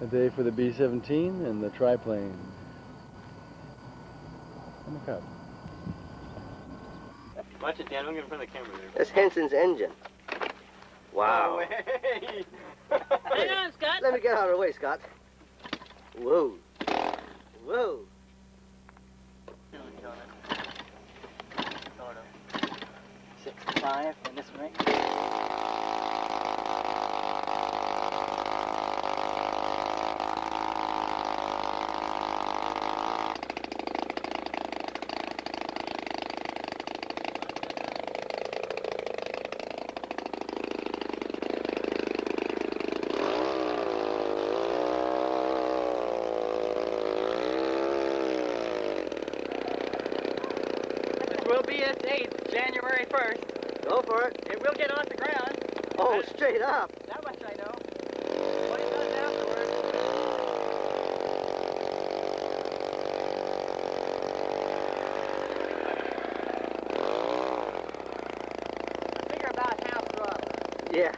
A day for the B-17 and the triplane. And the Cub. Watch it, Dan. I'm going to put the camera there. That's Henson's engine. Wow. No way. Hang on, Scott. Let me get out of the way, Scott. Whoa. Whoa. 65 in this ring. Will be its 8th, January 1st. Go for it. It will get off the ground. Oh, straight up. That much I know. What it does afterwards. I figure about half throttle. Yeah.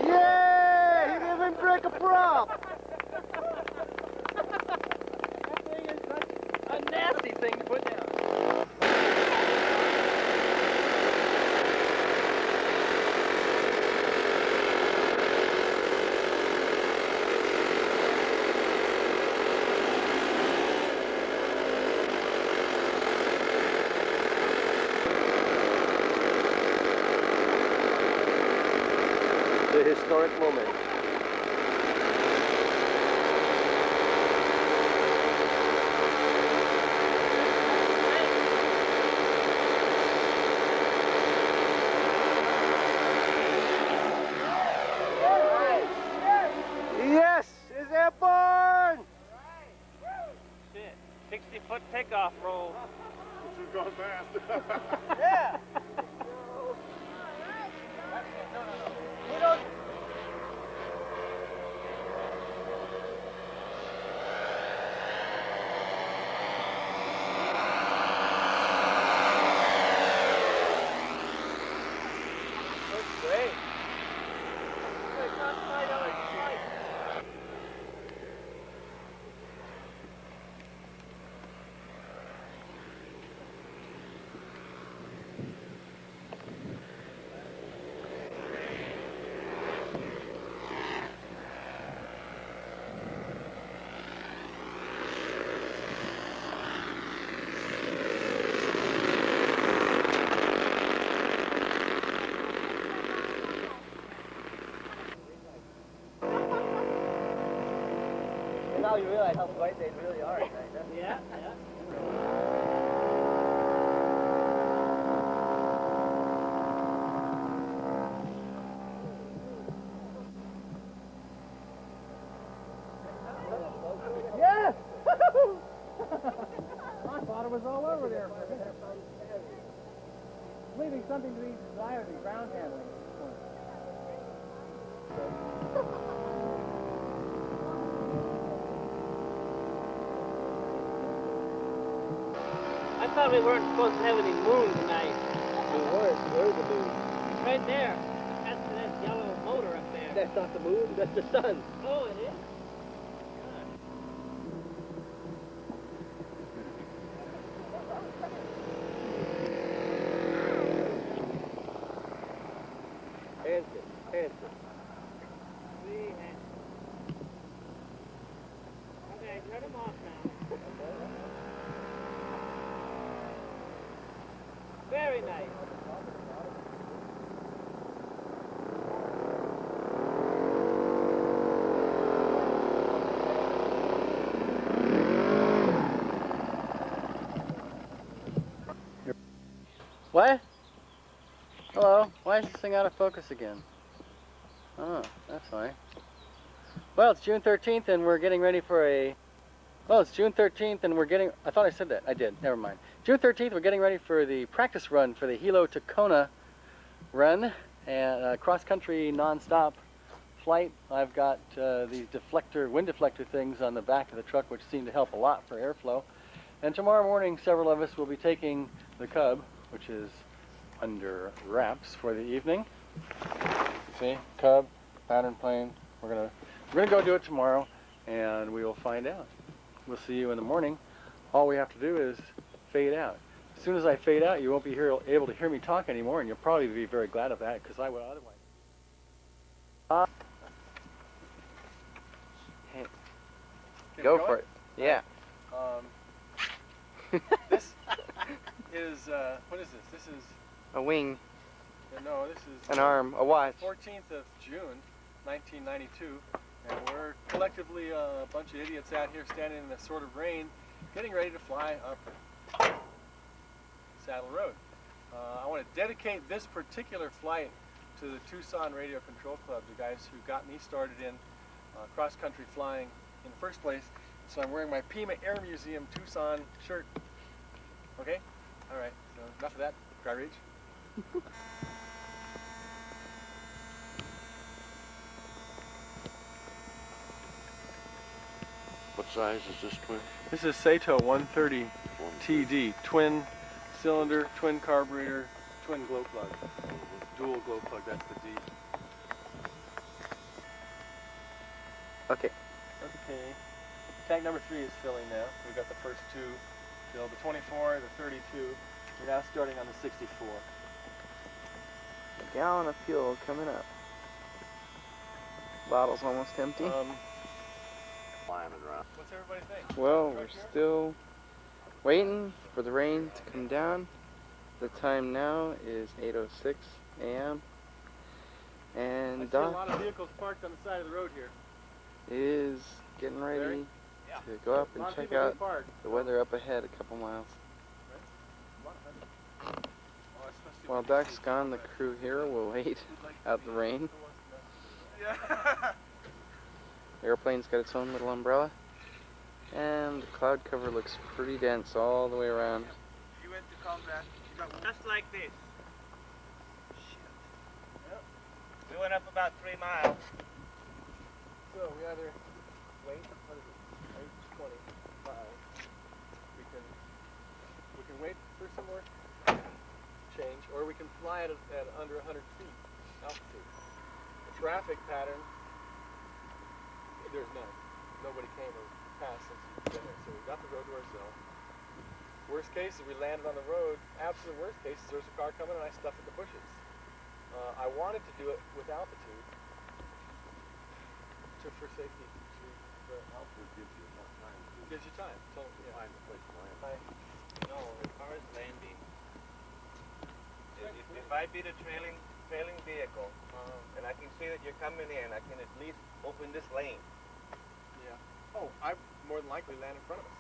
Yeah! He didn't even break a prop! That thing is such a nasty thing to put down. The historic moment. Yes! It's airborne! Shit. 60-foot takeoff roll. This has gone fast. Yeah. Great. And now you realize how bright they really are at night, huh? Yeah, yeah. Yes! I thought it was all over there. Leaving something to be desired in ground handling. I thought we weren't supposed to have any moon tonight. We weren't. Where's the moon? Right there. That's that yellow motor up there. That's not the moon, that's the sun. Oh, it is? Hanson. Okay, turn them off now. Very nice. What? Hello? Why is this thing out of focus again? Oh, that's fine. Well, it's June 13th and we're getting ready for a... Well, it's June 13th and we're getting... I thought I said that. I did. Never mind. June 13th, we're getting ready for the practice run for the Hilo Tacona run. And cross-country non-stop flight. I've got these wind deflector things on the back of the truck, which seem to help a lot for airflow. And tomorrow morning, several of us will be taking the Cub, which is under wraps for the evening. See, Cub, pattern plane. We're gonna go do it tomorrow, and we will find out. We'll see you in the morning. All we have to do is fade out. As soon as I fade out, you won't be able to hear me talk anymore, and you'll probably be very glad of that, because I would otherwise. Hey, Get go going? for it. Yeah. This is, what is this? This is, A wing, no, this is... an arm, a watch. 14th of June, 1992, and we're collectively a bunch of idiots out here standing in the sort of rain, getting ready to fly up Saddle Road. I want to dedicate this particular flight to the Tucson Radio Control Club, the guys who got me started in cross-country flying in the first place. So I'm wearing my Pima Air Museum Tucson shirt. Okay? All right. So enough of that. Dry reach. What size is this twin? This is Saito 130 TD, twin cylinder, twin carburetor, twin glow plug. Dual glow plug, that's the D. Okay. Okay. Tank number 3 is filling now. We've got the first 2 filled, the 24, the 32. We're now starting on the 64. A gallon of fuel coming up. Bottle's almost empty. Flying around. What's everybody think? Well, we're still waiting for the rain to come down. The time now is 8:06 a.m. I And see a Doc lot of vehicles parked on the side of the road here. is getting ready to go up A and lot of check people do out park. the weather up ahead a couple miles. Oh, especially While when you Doc's see gone, the people crew here will wait that like out the rain. Yeah. The airplane's got its own little umbrella. And the cloud cover looks pretty dense all the way around. You went to combat. Just like this. Yep. We went up about 3 miles. So we either wait, what is it, 8:25. We can wait for some more change, or we can fly at under 100 feet altitude. The traffic pattern, there's none. Nobody came or passed since we've been there, so we got the road to ourselves. Worst case is we landed on the road. Absolute worst case is there's a car coming and I stuff in the bushes. I wanted to do it with altitude, for safety. Altitude gives you enough time to Gives you time. So, yeah. find a place to land. No, the car is landing. If I be the trailing vehicle, and I can see that you're coming in, I can at least open this lane. Yeah. Oh, I more than likely land in front of us.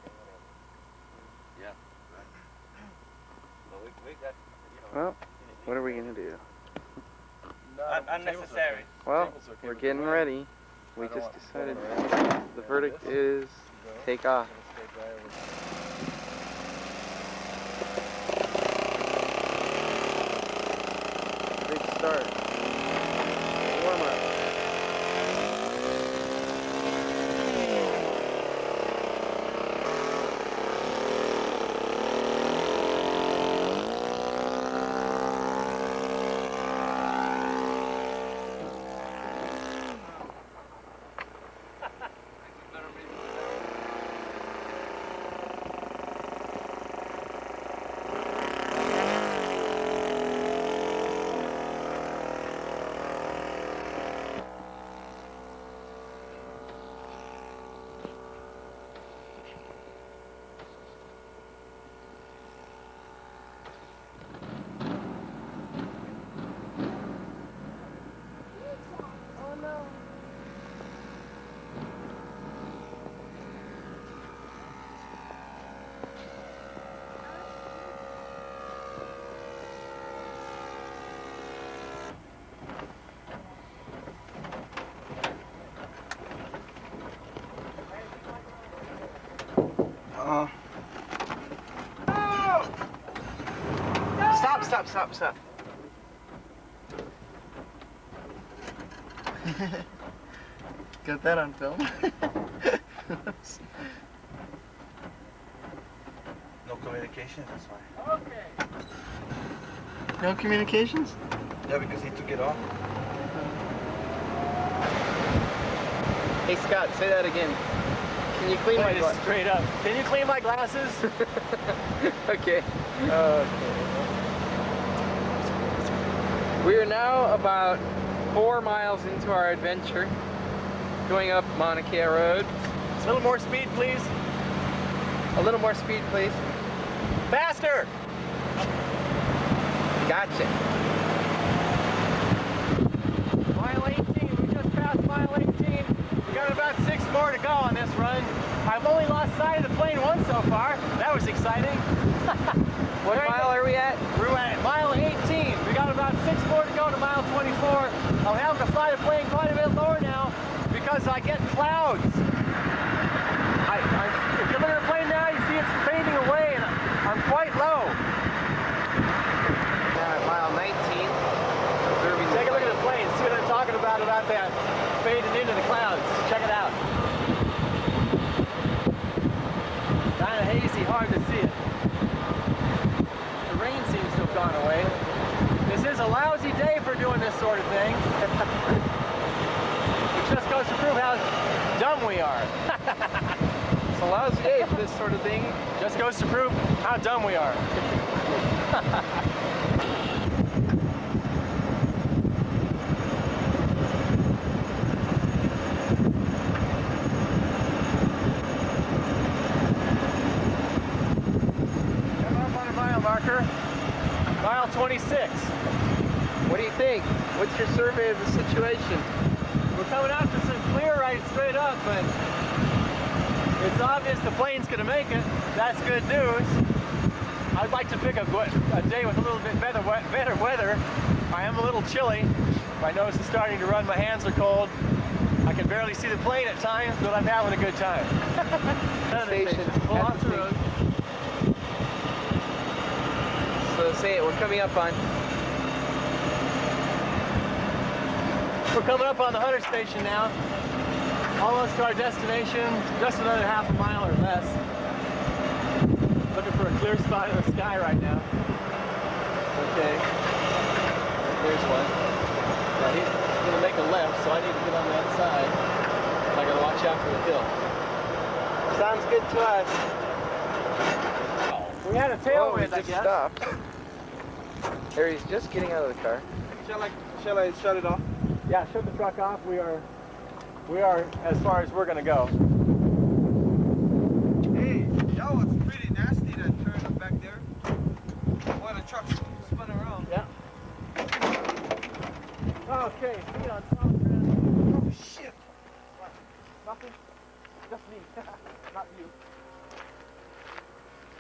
Okay, whatever. Yeah. So we got, Well, what are we going to do? unnecessary. Well, Table's okay we're with getting the rain. ready. We I don't just want- decided don't want the rain. verdict is take off. It'll stay dry over Big start. Warm up. Stop. Got that on film. No communication, that's why. No communications? Yeah, because he took it off. Hey Scott, say that again. Can you clean my glasses? Straight up. Can you clean my glasses? Okay. We are now about 4 miles into our adventure, going up Mauna Kea Road. A little more speed, please. A little more speed, please. Faster! Gotcha. Mile 18, we just passed mile 18. We got about 6 more to go on this run. I've only lost sight of the plane once so far. That was exciting. What mile are we at? We're at mile 18. We got about 6 more to go to mile 24. I'm having to fly the plane quite a bit lower now because I get clouds. If you look at the plane now, you see it's fading away and I'm quite low. Now at mile 19. Observing Take a look at the plane, see what I'm talking about that fading into the clouds. Check it out. Kind of hazy, hard to see it. The rain seems to have gone away. This is a lousy day for doing this sort of thing. It just goes to prove how dumb we are. It's a lousy day for this sort of thing. Just goes to prove how dumb we are. Come up on a mile marker. Mile 26. What do you think? What's your survey of the situation? We're coming out to some clear right straight up, but it's obvious the plane's going to make it. That's good news. I'd like to pick a day with a little bit better weather. I am a little chilly. My nose is starting to run. My hands are cold. I can barely see the plane at times, but I'm having a good time. Station. Pull off the road. So say it, we're coming up on. We're coming up on the Hunter Station now. Almost to our destination, just another half a mile or less. Looking for a clear spot in the sky right now. Okay, there's one. Now he's gonna make a left, so I need to get on that side. I gotta watch out for the hill. Sounds good to us. We had a Oh, we tailwind, I just guess. stopped. Harry's just getting out of the car. Shall I shut it off? Yeah, shut the truck off. We are as far as we're gonna go. Hey, that was pretty nasty, that turn back there. Boy, the truck spun around. Yeah. Okay, feet on solid ground. Oh, shit. What? Nothing? Just me. Not you.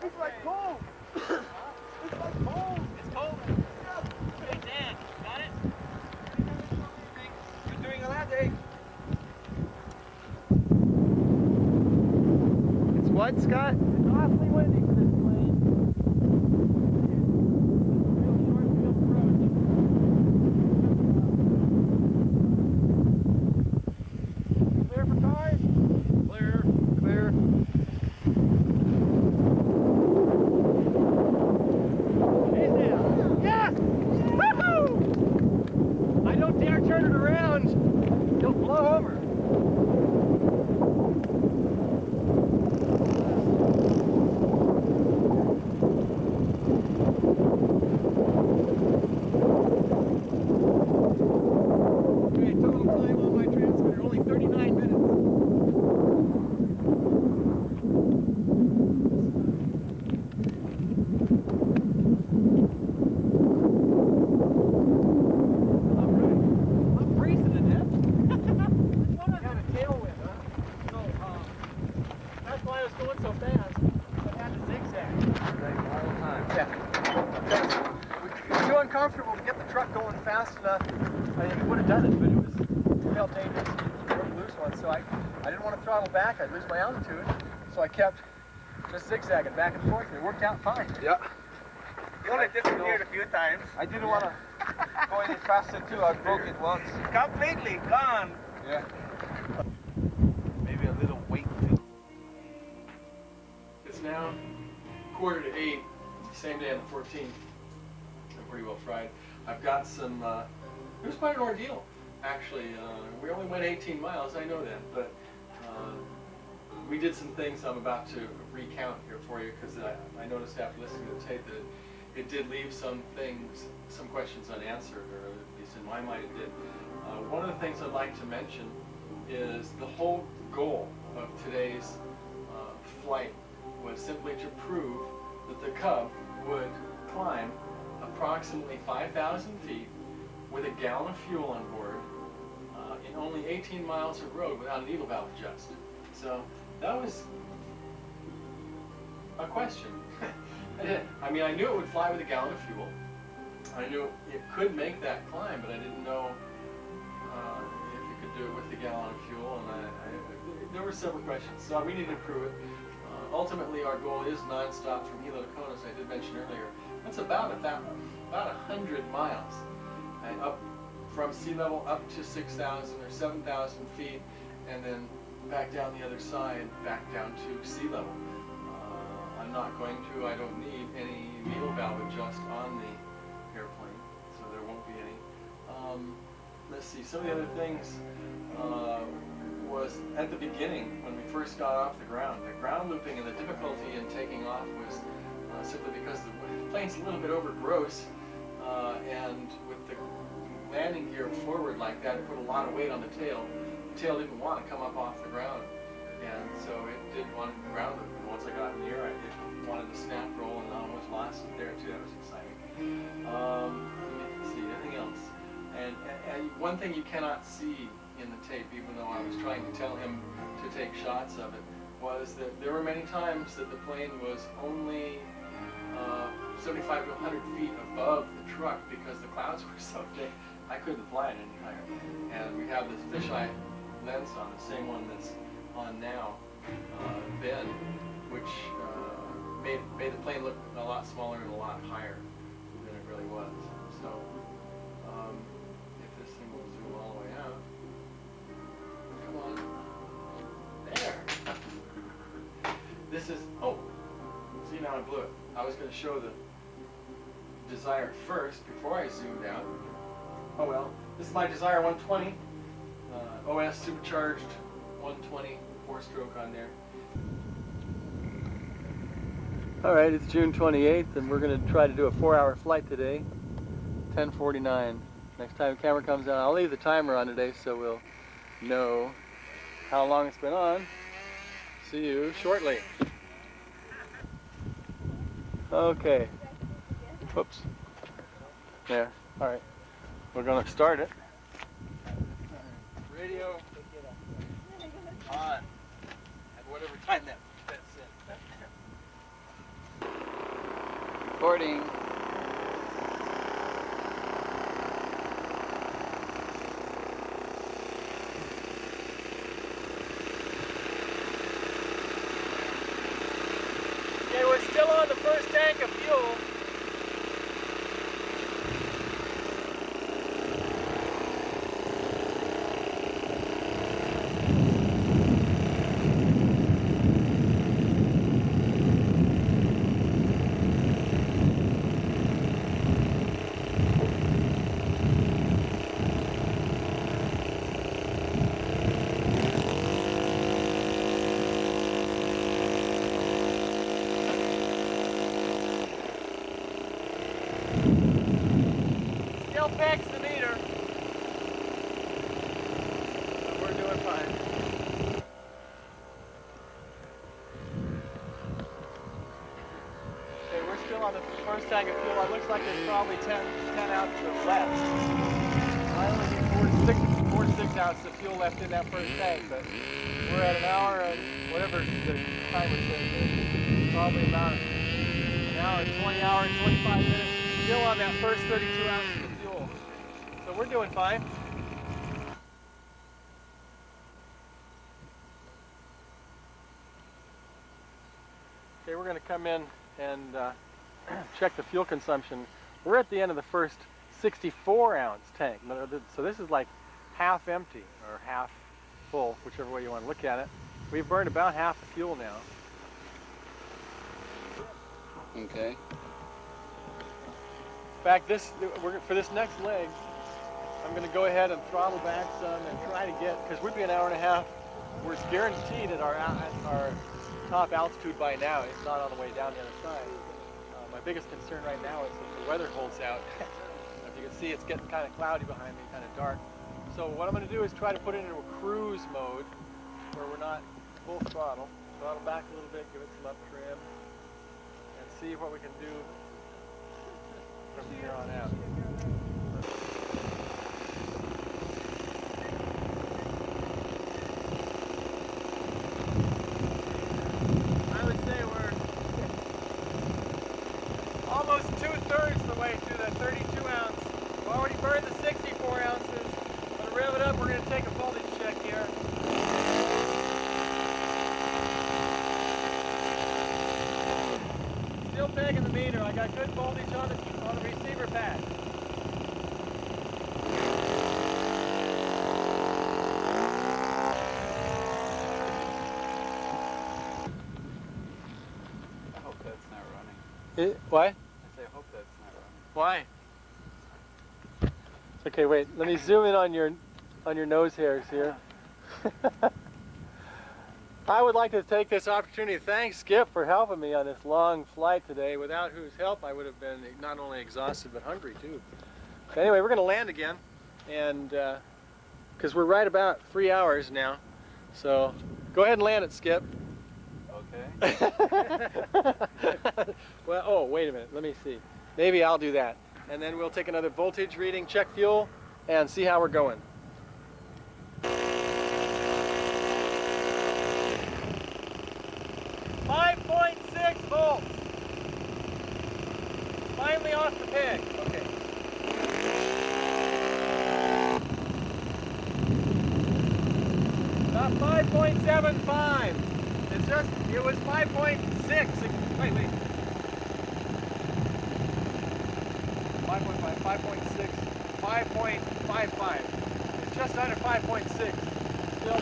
It's like cold. It's like cold. It's cold. Hey, Dan, got it? You're doing a lot, Dave. It's what, Scott? It's awfully windy for this plane. Real short field approach. Clear for cars? Clear. Clear. He's down. Yes! Woohoo! I don't dare turn it around. He'll blow over. Okay, total time on my transmitter, only 39 minutes. I'm freezing to death. Got a tailwind, huh? So, that's why I was going so fast. I had to zigzag. Yeah. We're too uncomfortable to get the truck going fast enough. I mean, we would have done it, but it felt dangerous to lose one. So I didn't want to throttle back. I'd lose my altitude. So I kept just zigzagging back and forth. It worked out fine. Yeah. You only disappeared a few times. I didn't want to go any faster too. I broke it once. Completely gone. Yeah. Maybe a little weight too. It's now 7:45, same day on the 14th. I'm pretty well fried. I've got some, it was quite an ordeal, actually. We only went 18 miles, I know that, but we did some things I'm about to recount here for you, because I noticed after listening to the tape that it did leave some things, some questions unanswered, or at least in my mind it did. One of the things I'd like to mention is the whole goal of today's flight was simply to prove that the Cub would climb approximately 5,000 feet with a gallon of fuel on board in only 18 miles of road without a needle valve adjust. So that was a question. I mean, I knew it would fly with a gallon of fuel. I knew it could make that climb, but I didn't know if it could do it with the gallon of fuel, and there were several questions. So we needed to prove it. Ultimately, our goal is non-stop from Hilo to Kona, as I did mention earlier. That's about 100 miles, and up from sea level up to 6,000 or 7,000 feet, and then back down the other side, back down to sea level. I'm not going to, I don't need any needle valve adjust on the airplane, so there won't be any. Let's see, some of the other things was at the beginning when we first got off the ground. The ground looping and the difficulty in taking off was simply because the plane's a little bit over gross, and with the landing gear forward like that, it put a lot of weight on the tail. The tail didn't want to come up off the ground, and so it did want ground loop. And once I got in the air, it wanted to snap roll, and I almost lost it there too. That was exciting. Let's see, anything else? And one thing you cannot see in the tape, even though I was trying to tell him to take shots of it, was that there were many times that the plane was only 75 to 100 feet above the truck because the clouds were so thick I couldn't fly it any higher. And we have this fisheye lens on, the same one that's on now, then, which made the plane look a lot smaller and a lot higher than it really was. So, if this thing will zoom all the way out, come on, there. This is, oh, see, now I blew it. I was going to show the Desire first before I zoomed out. Oh well, this is my Desire 120, OS supercharged 120, 4-stroke on there. Alright, it's June 28th, and we're going to try to do a 4-hour flight today, 10:49. Next time the camera comes on, I'll leave the timer on today so we'll know how long it's been on. See you shortly. Okay. Whoops. There. Alright. We're going to start it. Radio on at whatever time that's in. Recording. Okay, we're still on the first tank of fuel. Still packs the meter. But we're doing fine. Okay, we're still on the first tank of fuel. It looks like there's probably 10 ounces left. I only need 4 to 6 ounces of fuel left in that first tank, but we're at an hour and whatever the timer says. Probably about an hour, 20 hours, 25 minutes. Still on that first 32 ounces of fuel. So we're doing fine. Okay, we're going to come in and check the fuel consumption. We're at the end of the first 64-ounce tank. So this is like half empty or half full, whichever way you want to look at it. We've burned about half the fuel now. Okay. In fact, for this next leg, I'm going to go ahead and throttle back some and try to get, because we'd be an hour and a half. We're guaranteed at our top altitude by now. It's not on the way down the other side. My biggest concern right now is that the weather holds out. As you can see, it's getting kind of cloudy behind me, kind of dark. So what I'm going to do is try to put it into a cruise mode where we're not full throttle. Throttle back a little bit, give it some up trim, and see what we can do from here on out. I would say we're almost 2/3 the way through the 32-ounce. We've already burned the 64 ounces. I'm going to rev it up. We're going to take a voltage check here. Still pegging the meter. I got good voltage on the receiver pad. I hope that's not running. What? I say, I hope that's not running. Why? Okay, wait. Let me zoom in on your nose hairs here. I would like to take this opportunity to thank Skip for helping me on this long flight today, without whose help I would have been not only exhausted but hungry too. But anyway, we're going to land again, and because we're right about 3 hours now, so go ahead and land it, Skip. Okay. Well, oh, wait a minute. Let me see. Maybe I'll do that, and then we'll take another voltage reading, check fuel, and see how we're going. 5.6 volts. Finally off the peg. Okay. About 5.75. It was 5.6. Wait. 5.5, 5.6, 5.55. It's just under 5.6. Still.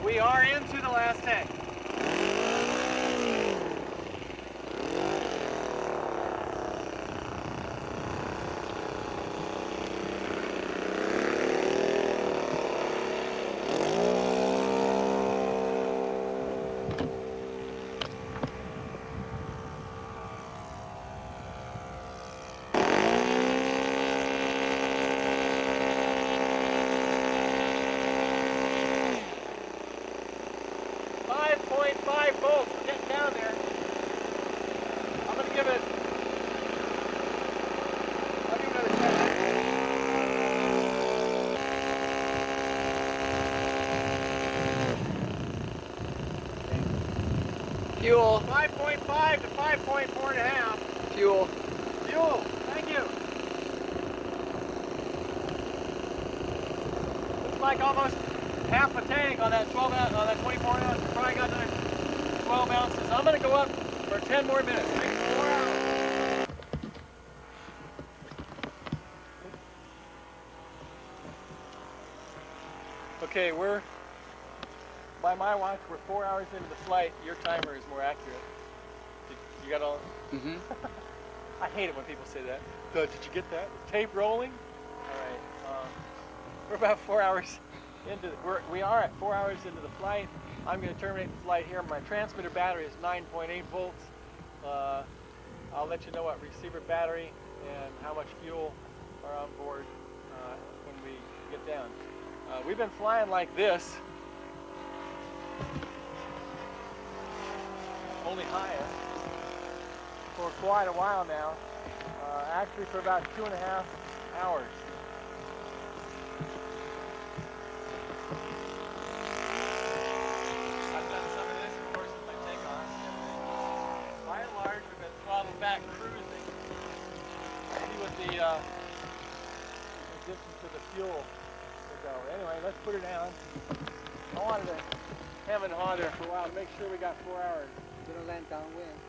We are into the last tank. Volts. We're getting down there. I'm going to give it. I'll give it another 10. Fuel. 5.5 to 5.4.5. Fuel. Fuel. Thank you. Looks like almost half a tank on that 12 ounce, on that 24 ounce. We probably got another 12 ounces. I'm going to go up for 10 more minutes. 4 hours. Okay, by my watch, we're 4 hours into the flight. Your timer is more accurate. You got all? Mm-hmm. I hate it when people say that. Did you get that? Is tape rolling? All right. We're about 4 hours into. We are at 4 hours into the flight. I'm going to terminate the flight here. My transmitter battery is 9.8 volts. I'll let you know what receiver battery and how much fuel are on board when we get down. We've been flying like this, only higher, for quite a while now, actually for about 2.5 hours. I've done some of this, of course, with my takeoffs. By and large, we've been throttled back cruising. See what the distance of the fuel will go. Anyway, let's put her down. I wanted to hem and haw there for a while to make sure we got 4 hours. Gonna land downwind.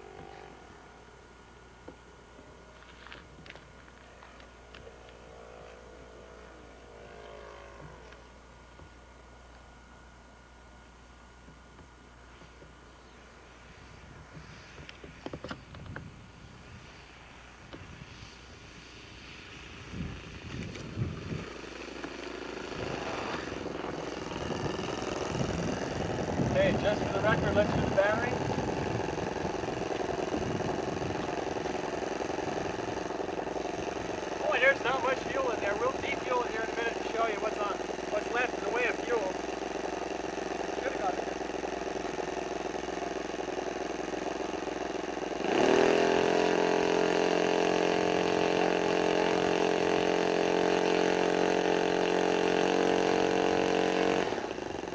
Okay, just for the record, let's do the battery. Boy, there's not much fuel in there. We'll defuel it here in a minute to show you what's left in the way of fuel. Should have got it.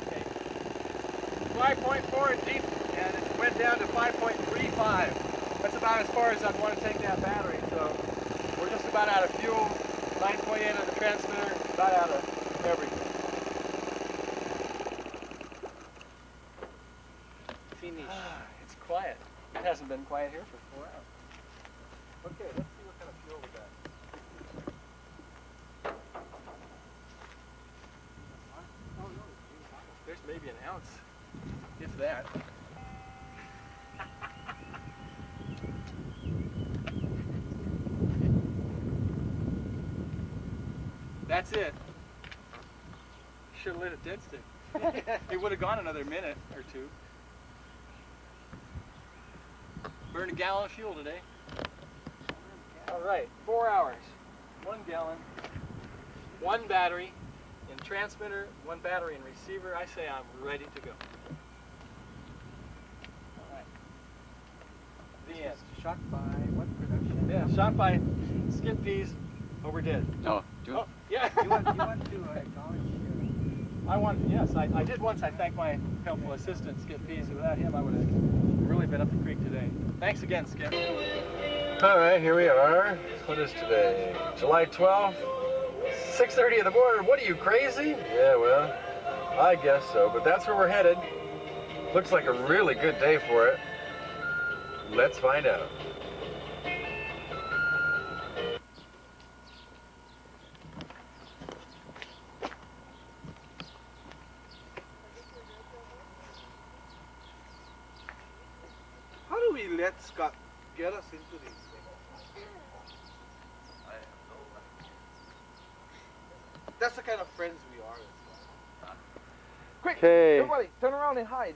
Okay. 5.4 in deep, and it went down to 5.35. That's about as far as I'd want to take that battery. So we're just about out of fuel. 9.8 on the transmitter, about out of everything. Finish. It's quiet. It hasn't been quiet here for 4 hours. Okay, let's see what kind of fuel we got. There's maybe an ounce, if that. That's it. Should have lit a dead stick. It would have gone another minute or two. Burned a gallon of fuel today. All right, 4 hours, 1 gallon, 1 battery in transmitter, 1 battery in receiver. I say I'm ready to go. All right. The end. Shot by what production? Yeah, shot by Skip Peas. Oh, we're dead. No, Oh, yeah. You want to acknowledge I want, yes, I did once. I thank my helpful assistant, Skip Pease. Without him, I would have really been up the creek today. Thanks again, Skip. All right, here we are. What is today? July 12th, 6:30 at the border. What are you, crazy? Yeah, well, I guess so, but that's where we're headed. Looks like a really good day for it. Let's find out. How do we let Scott get us into these things? That's the kind of friends we are. Quick, Okay. everybody, turn around and hide.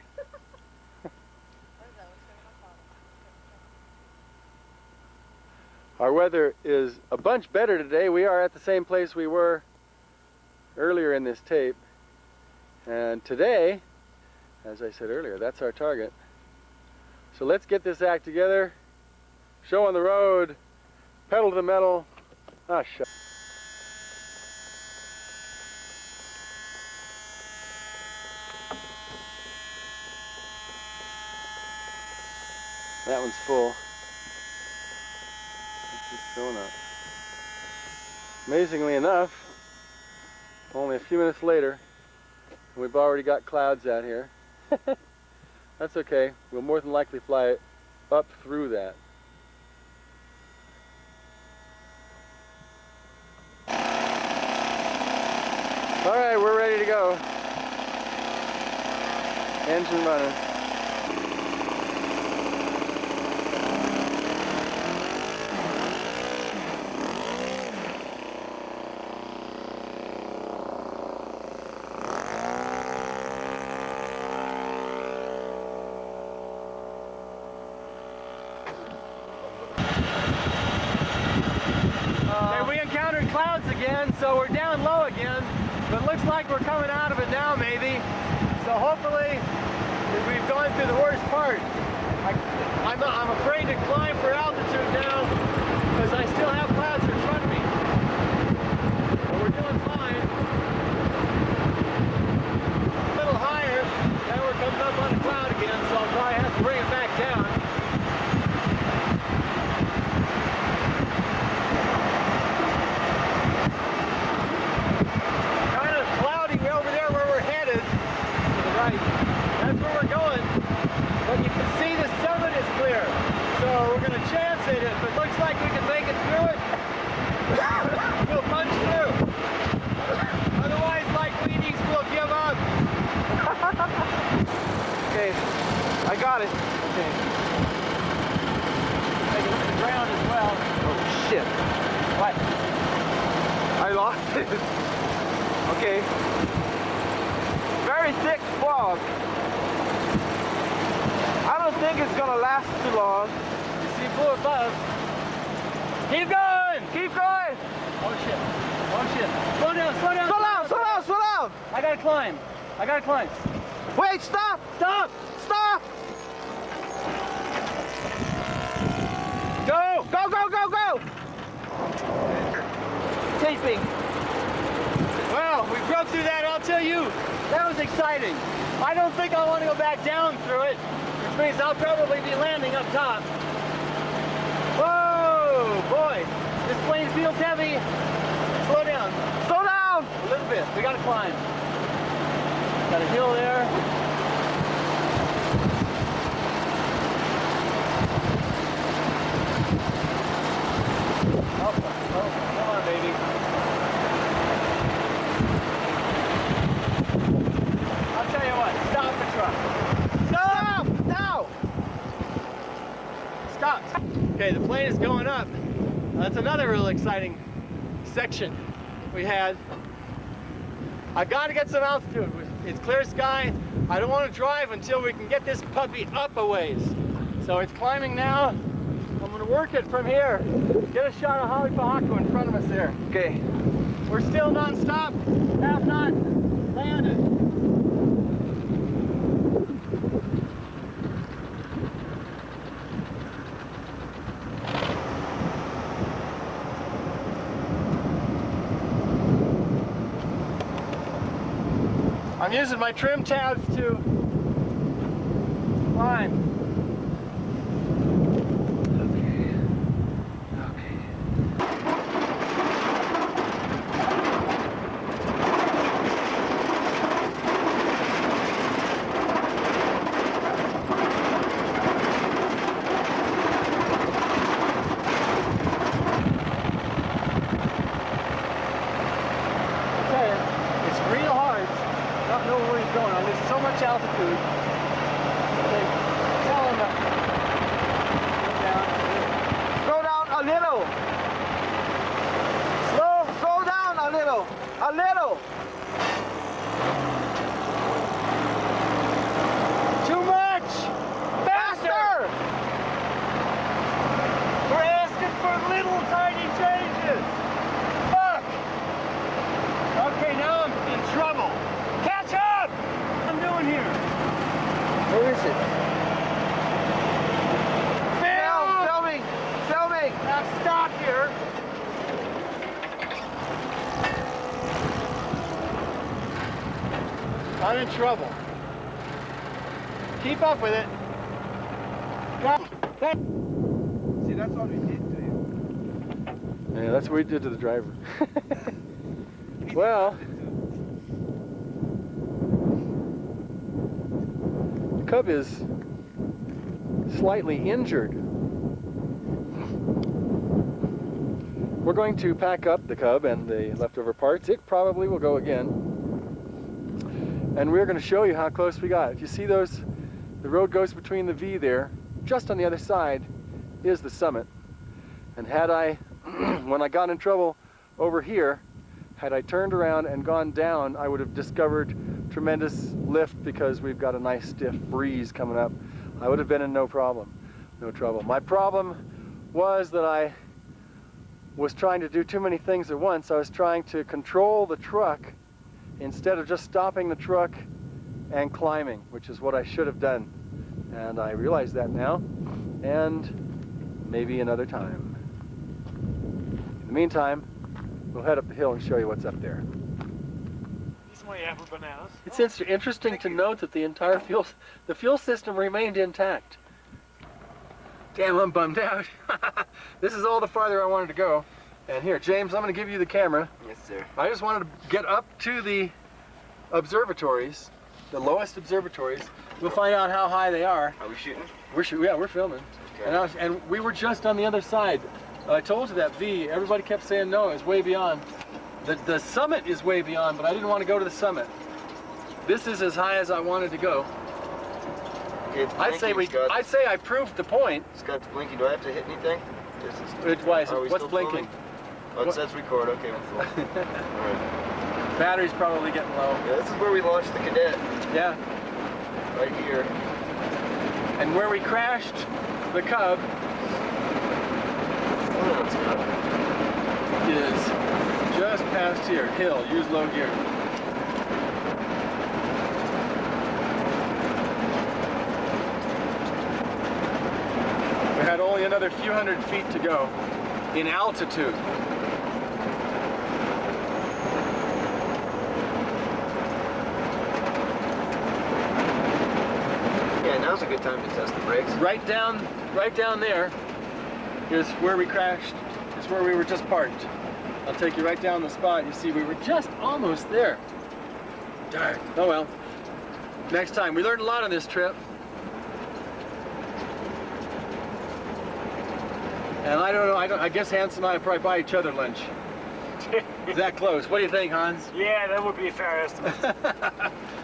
Our weather is a bunch better today. We are at the same place we were earlier in this tape. And today, as I said earlier, that's our target. So let's get this act together. Show on the road. Pedal to the metal. Ah, shut. That one's full. It's just filling up. Amazingly enough, only a few minutes later, and we've already got clouds out here. That's okay. We'll more than likely fly it up through that. All right, we're ready to go. Engine running. clouds again, so we're down low again, but it looks like we're coming out of it now maybe. So hopefully we've gone through the worst part. I'm afraid to climb for altitude now because I still have clouds in front of me. But we're doing fine. A little higher, now we're coming up on a cloud again, so I'll probably have to bring it back down. Kind of cloudy over there where we're headed. To the right. That's where we're going. But you can see the summit is clear. So we're going to chance it. If it looks like we can make it through it, we'll punch through. Otherwise, like Wheaties, we'll give up. Okay, I got it. Okay. Take a look at the ground as well. Oh shit, What? I lost it. Okay. Very thick fog. I don't think it's gonna last too long. You see blue above. Keep going! Keep going! Oh shit. Oh shit. Slow down, slow down. Slow down, slow down, slow down! I gotta climb. I gotta climb. Wait, stop! Stop! Stop! Go! Go, go, go, go! Taping. Well, we broke through that, I'll tell you. That was exciting. I don't think I want to go back down through it, which means I'll probably be landing up top. Whoa, boy. This plane feels heavy. Slow down. Slow down! A little bit. We gotta climb. Got a hill there. Oh, come on, baby. I'll tell you what, stop the truck. Stop! Now! Stopped. Okay, the plane is going up. That's another real exciting section we had. I got to get some altitude. It's clear sky. I don't want to drive until we can get this puppy up a ways. So it's climbing now. I'm going to work it from here. Get a shot of Haleakala in front of us there. Okay. We're still non-stop. Have not landed. I'm using my trim tabs to climb. Know where he's going on. There's so much altitude. Okay, tell him to Slow down a little. Slow down a little. A little. too much! Faster! We're asking for little tiny changes. Fuck! Okay, now I'm in trouble. Catch up! What I'm doing here. Where is it? Film! Filming! Now stop here. I'm in trouble. Keep up with it. See, that's what we did to you. Yeah, that's what we did to the driver. Well, the Cub is slightly injured. We're going to pack up the Cub and the leftover parts. It probably will go again. And we're going to show you how close we got. If you see those, the road goes between the V there. Just on the other side is the summit. And had I, when I got in trouble over here, had I turned around and gone down, I would have discovered tremendous lift because we've got a nice stiff breeze coming up. I would have been in no trouble. My problem was that I was trying to do too many things at once. I was trying to control the truck instead of just stopping the truck and climbing, which is what I should have done. And I realize that now, and maybe another time. In the meantime, we'll head up the hill and show you what's up there. This is my apple bananas. It's interesting to note that the entire fuel system remained intact. Damn, I'm bummed out. This is all the farther I wanted to go. And here, James, I'm going to give you the camera. Yes, sir. I just wanted to get up to the observatories, the lowest observatories. We'll find out how high they are. Are we shooting? Yeah, we're filming. Okay. And we were just on the other side. I told you that V. Everybody kept saying no, it's way beyond. The summit is way beyond, but I didn't want to go to the summit. This is as high as I wanted to go. It's I'd say I proved the point. Scott's blinking. Do I have to hit anything? Why is Are we it? What's still blinking? filming? Oh, it says record. Okay, we're full. Alright. Battery's probably getting low. Yeah, this is where we launched the Cadet. Yeah. Right here. And where we crashed the Cub Hold on, Scott. is just past here. Hill, use low gear. We had only another few hundred feet to go in altitude. Yeah, now's a good time to test the brakes. Right down there is where we crashed. Is where we were just parked. I'll take you right down the spot. You see, we were just almost there. Darn. Oh well. Next time. We learned a lot on this trip. And I don't know. I guess Hans and I probably buy each other lunch. Is that close? What do you think, Hans? Yeah, that would be a fair estimate.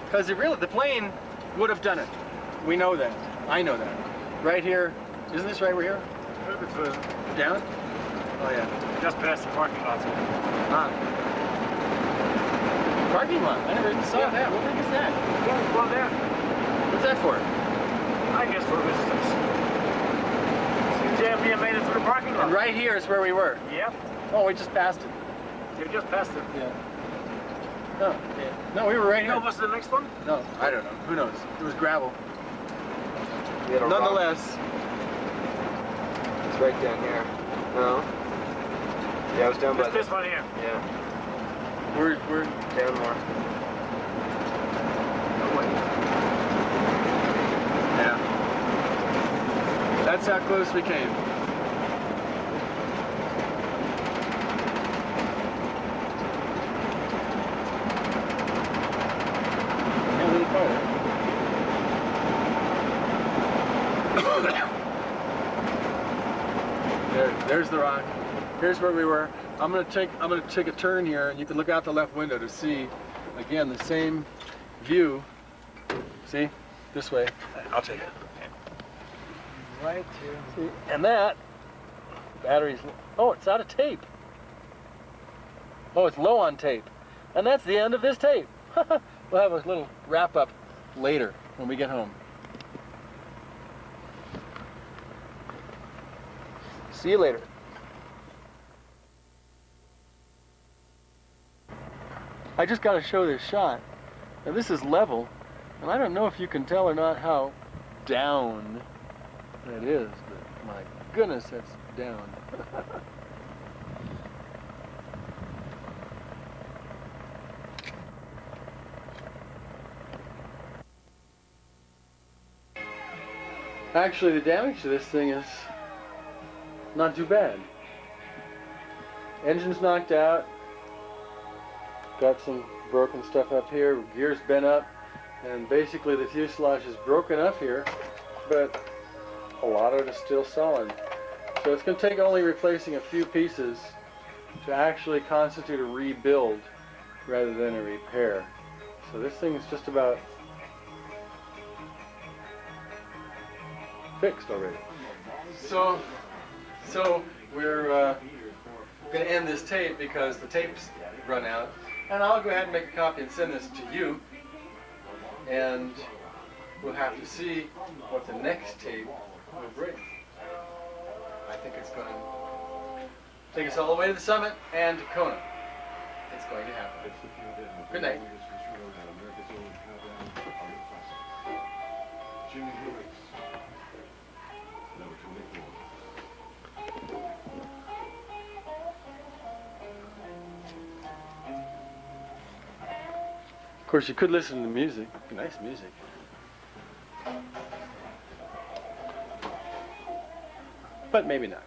Because the plane would have done it. We know that. I know that. Right here. Isn't this right? We're here. A little bit further. Down? Oh yeah. Just past the parking lot. Ah. Parking lot. I never even saw that. What the heck is that? Yeah, well there. What's that for? I guess for visitors. Seems you haven't made it through the parking lot. And right here is where we were. Yep. Oh, we just passed it. You just passed it. Yeah. No. Okay. No, we were right You know here. what's the next one? No, I don't know. Who knows? It was gravel. We had a rock. Nonetheless. It's right down here. No. Yeah, I was down by It's this one here. Yeah, We're down more. Oh, wait. yeah. That's how close we came. Yeah, a little farther. There's the rock. Here's where we were. I'm gonna take a turn here, and you can look out the left window to see, again, the same view. See, this way. I'll take it. Right here. See, and that battery's. Oh, it's out of tape. Oh, it's low on tape, and that's the end of this tape. We'll have a little wrap up later when we get home. See you later. I just got to show this shot. Now this is level, and I don't know if you can tell or not how down that is, but my goodness, that's down. Actually, the damage to this thing is not too bad. Engine's knocked out. Got some broken stuff up here. Gear's bent up. And basically the fuselage is broken up here, but a lot of it is still solid. So it's going to take only replacing a few pieces to actually constitute a rebuild rather than a repair. So this thing is just about fixed already. So we're going to end this tape because the tape's run out. And I'll go ahead and make a copy and send this to you. And we'll have to see what the next tape will bring. I think it's going to take us all the way to the summit and to Kona. It's going to happen. Good night. Jimmy Hendrix. Number 24. Of course, you could listen to the music. Nice music. But maybe not.